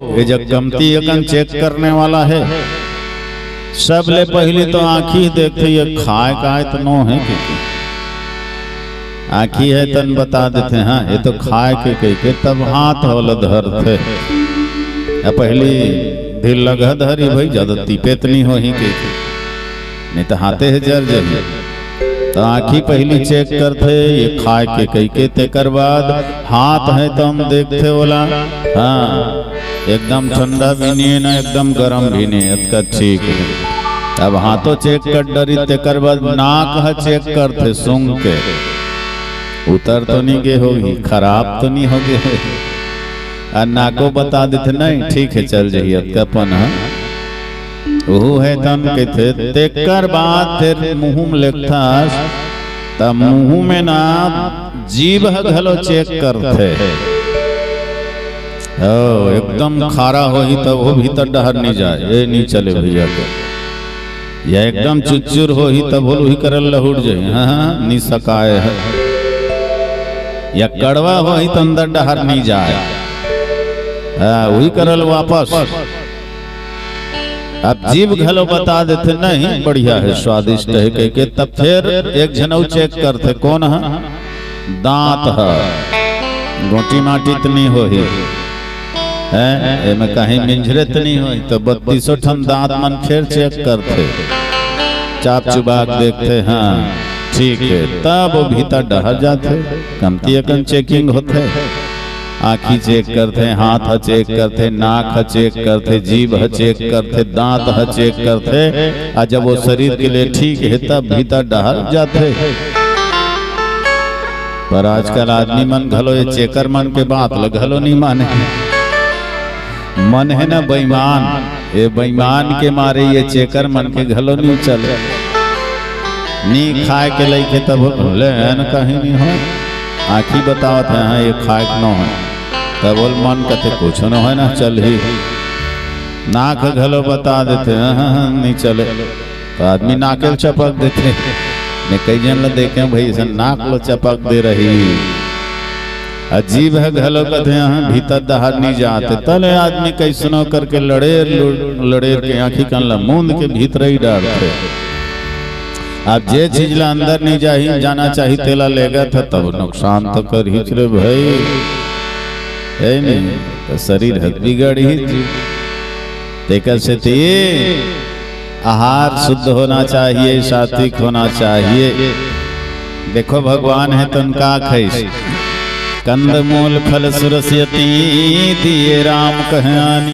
ये जब कमती अकन चेक करने वाला है सब ले पहले तो आँखी देखते ये खाए का है तो नो है कि आँखी है तन बता देते हाँ ये तो खाए के तब हाथ होल धर थे पहली दिल लगा धरी भाई ज्यादा तीपेत नहीं हो ही के नहीं तो हाथे है जर जाइए तो आँखी पहली चेक करते ये खाए के तेकर बाद हाथ है तो हम देखते बोला हाँ एकदम ठंडा भी नहीं है ना एकदम गर्म भी नहीं है इसका ठीक है। अब हाथों चेक कर डरी तेकर बाद नाक है चेक करते सूंघ के उतर तो नहीं गए होगी खराब तो नहीं हो गए और नाको बता देते नहीं ठीक है चल जाइए कपन वो है तन के थे तेकर बाद फिर मुंह में लेखता तब मुंह में ना जीभ घलो चेक करते एकदम खारा हो ही तब वो भीतर डहर नहीं जाए ये नहीं चले भैया के या एकदम चुचुर हो ही तब बोल ही करल लहुट जाए हाँ नहीं सकाए है या कड़वा हो ही तो अंदर डहर नहीं जाए वही करल वापस। अब जीव घलो बता देते नहीं बढ़िया है स्वादिष्ट है कह के तब फिर एक जनऊ चेक करते कौन है दांत है गोटी माटी तो नहीं हो ही है में कहीं मिंजरे तो नहीं हो तो 32 ठन दांत मन फिर चेक करते चाप चुबाक देखते हाँ ठीक है तब वो भीतर डहर जाते कमती अकन चेकिंग होते आँखी चेक करते हाथ चेक करते नाक चेक करते जीभ चेक करते दांत चेक करते और जब वो शरीर के लिए ठीक है तब भीतर डहर जाते। पर आजकल आदमी मन घलो ये चेकर मन के बात घलो नहीं माने मन है ना बेईमान ये बेईमान के मारे ये चेकर मन के घलो नहीं चले नी खाए के लेके तब ले कहीं नहीं हो आँखी बतावत है हाँ ये खाए न हो तब बोल मन कहते कुछ न है ना चल ही नाक घलो बता देते हाँ नहीं चले तो आदमी नाके चपक देते ने कई जन देखे भाई ऐसा नाक लो चपक दे रही अजीब है घलो कहते हाँ भीतर दहार नहीं जाते तले आदमी कैसनो करके लड़े के आँखी कान मूंद के भीतर ही डालते। अब जे चीज ला अंदर नहीं जाही जाना चाहिए तेला लेगा था तब नुकसान तो कर ही चले भाई है नहीं तो शरीर हद बिगड़ ही तेकर से आहार शुद्ध होना चाहिए सात्विक होना चाहिए। देखो भगवान है तो उनका खाई कंद मूल फल सुरस्यति दिए राम कहानी।